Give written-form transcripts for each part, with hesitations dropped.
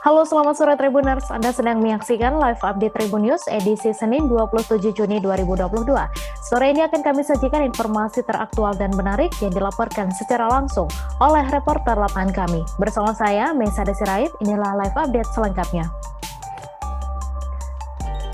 Halo, selamat sore Tribuners. Anda sedang menyaksikan live update Tribun News edisi Senin 27 Juni 2022. Sore ini akan kami sajikan informasi teraktual dan menarik yang dilaporkan secara langsung oleh reporter lapangan kami. Bersama saya, Mesa Desiraid, inilah live update selengkapnya.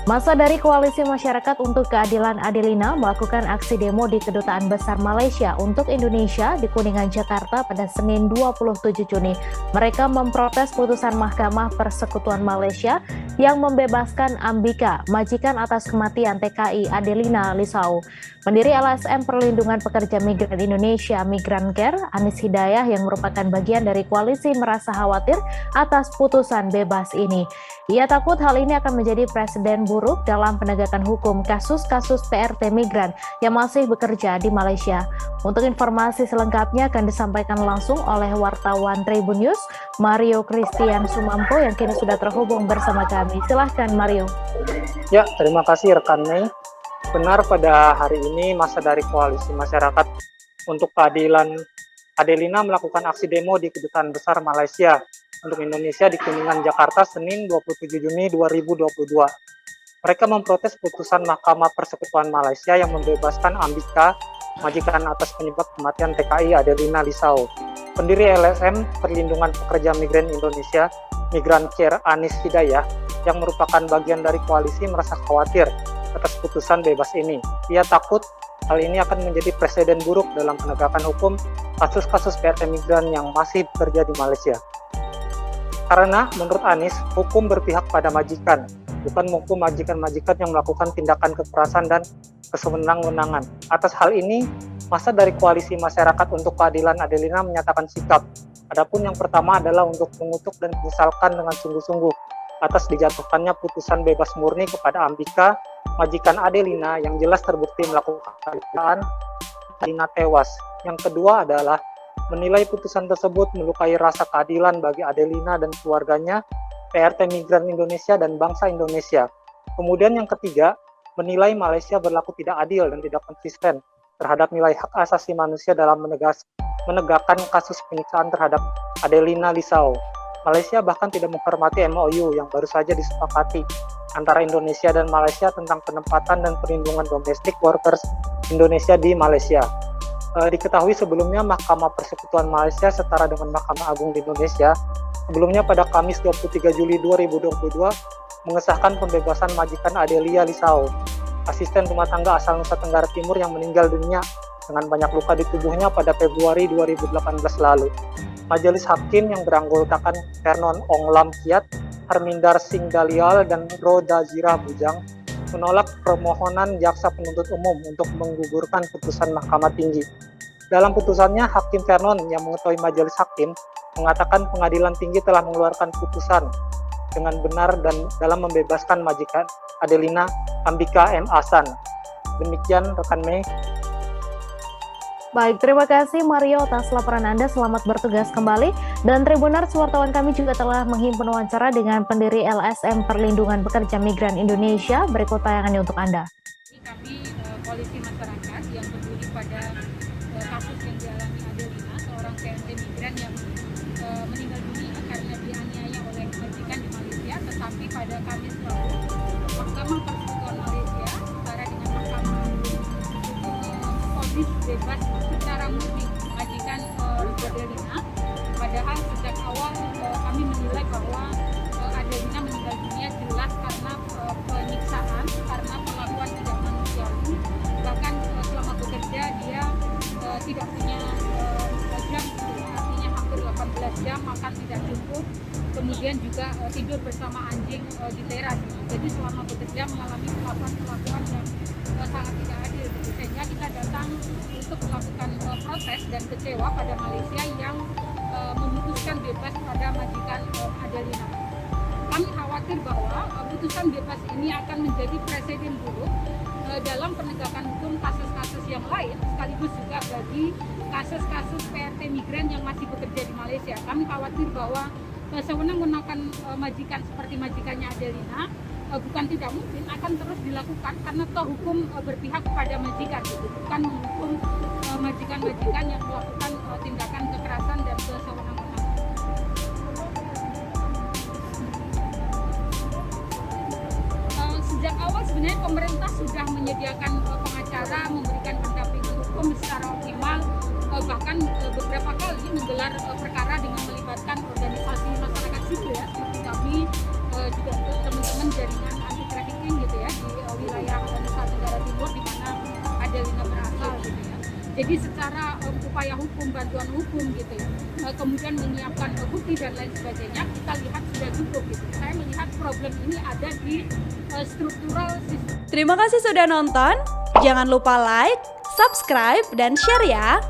Masa dari Koalisi Masyarakat untuk Keadilan Adelina melakukan aksi demo di Kedutaan Besar Malaysia untuk Indonesia di Kuningan, Jakarta pada Senin 27 Juni. Mereka memprotes putusan Mahkamah Persekutuan Malaysia yang membebaskan Ambika, majikan atas kematian TKI Adelina Lisau. Pendiri LSM Perlindungan Pekerja Migran Indonesia Migran Care, Anis Hidayah yang merupakan bagian dari koalisi merasa khawatir atas putusan bebas ini. Ia takut hal ini akan menjadi presiden buruk dalam penegakan hukum kasus-kasus PRT migran yang masih bekerja di Malaysia. Untuk informasi selengkapnya akan disampaikan langsung oleh wartawan Tribun News, Mario Christian Sumampo yang kini sudah terhubung bersama kami. Silahkan Mario. Ya, terima kasih rekan Mei. Benar, pada hari ini masa dari Koalisi Masyarakat untuk Keadilan Adelina melakukan aksi demo di Kedutaan Besar Malaysia untuk Indonesia di Kuningan, Jakarta, Senin 27 Juni 2022. Mereka memprotes putusan Mahkamah Persekutuan Malaysia yang membebaskan Ambika, majikan atas penyebab kematian TKI Adelina Lisau. Pendiri LSM Perlindungan Pekerja Migran Indonesia, Migran Care, Anis Hidayah, yang merupakan bagian dari koalisi merasa khawatir atas putusan bebas ini. Ia takut hal ini akan menjadi presiden buruk dalam penegakan hukum kasus-kasus PRT migran yang masih bekerja di Malaysia. Karena menurut Anis, hukum berpihak pada majikan, bukan menghukum majikan-majikan yang melakukan tindakan kekerasan dan kesewenang-wenangan. Atas hal ini, masa dari Koalisi Masyarakat untuk Keadilan Adelina menyatakan sikap. Adapun yang pertama adalah untuk mengutuk dan menyesalkan dengan sungguh-sungguh atas dijatuhkannya putusan bebas murni kepada Ambika, majikan Adelina yang jelas terbukti melakukan kekerasan, Adelina tewas. Yang kedua adalah menilai putusan tersebut melukai rasa keadilan bagi Adelina dan keluarganya, PRT migran Indonesia dan bangsa Indonesia. Kemudian yang ketiga, menilai Malaysia berlaku tidak adil dan tidak konsisten terhadap nilai hak asasi manusia dalam menegakkan kasus penyiksaan terhadap Adelina Lisau. Malaysia bahkan tidak menghormati MOU yang baru saja disepakati antara Indonesia dan Malaysia tentang penempatan dan perlindungan domestic workers Indonesia di Malaysia. Diketahui sebelumnya Mahkamah Persekutuan Malaysia setara dengan Mahkamah Agung di Indonesia sebelumnya pada Kamis 23 Juli 2022 mengesahkan pembebasan majikan Adelia Lisau, asisten rumah tangga asal Nusa Tenggara Timur yang meninggal dunia dengan banyak luka di tubuhnya pada Februari 2018 lalu. Majelis Hakim yang beranggotakan Vernon Ong Lam Kiat, Harminder Singh Dalial, dan Roda Zira Bujang menolak permohonan jaksa penuntut umum untuk menggugurkan putusan Mahkamah Tinggi. Dalam putusannya, Hakim Vernon yang mengetahui Majelis Hakim mengatakan Pengadilan Tinggi telah mengeluarkan putusan dengan benar dan dalam membebaskan majikan Adelina Ambika M. Ahsan. Demikian rekan Mei. Baik, terima kasih Mario atas laporan Anda. Selamat bertugas kembali. Dan Tribuners, wartawan kami juga telah menghimpun wawancara dengan pendiri LSM Perlindungan Pekerja Migran Indonesia. Berikut tayangannya untuk Anda. Kami Koalisi Masyarakat yang peduli pada kasus yang dialami Adelina, seorang PRT migran yang meninggal dunia karena dianiaya oleh majikan di Malaysia, tetapi pada Kamis lalu Mahkamah Persekutuan Malaysia setara dengan Mahkamah Polis bebas secara murni majikan Adelina. Padahal sejak awal kami menilai bahwa Adelina meninggal dunia jelas karena penyiksaan, karena perlakuan tidak manusiawi. Bahkan selama bekerja dia tidak punya jam, artinya hampir 18 jam makan tidak cukup. Kemudian juga tidur bersama anjing di teras. Jadi selama bekerja mengalami perlakuan yang sangat tidak adil. Sehingga kita datang untuk melakukan protes dan kecewa pada Malaysia yang memutuskan bebas pada majikan Adelina. Kami khawatir bahwa putusan bebas ini akan menjadi presiden buruk dalam penegakan hukum kasus-kasus yang lain, sekaligus juga bagi kasus-kasus PRT migran yang masih bekerja di Malaysia. Kami khawatir bahwa sewenang-wenangkan majikan seperti majikannya Adelina bukan tidak mungkin akan terus dilakukan karena toh hukum berpihak kepada majikan, bukan menghukum majikan-majikan yang melakukan tindakan kekerasan dan kesewenang-wenangan. sebenarnya pemerintah sudah menyediakan pengacara, memberikan pendampingan hukum secara optimal, bahkan beberapa kali menggelar perkara dengan melibatkan organisasi masyarakat sipil ya, seperti kami juga teman-teman jaringan anti trafficking gitu ya di wilayah Nusa Tenggara Timur di mana Adelina berasal gitu ya. Jadi secara upaya hukum, bantuan hukum gitu ya, kemudian menyiapkan bukti dan lain sebagainya, kita lihat sudah cukup gitu. Saya melihat problem ini ada di struktural sistem. Terima kasih sudah nonton. Jangan lupa like, subscribe, dan share ya.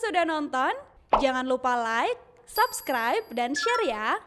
Sudah nonton, jangan lupa like, subscribe, dan share ya.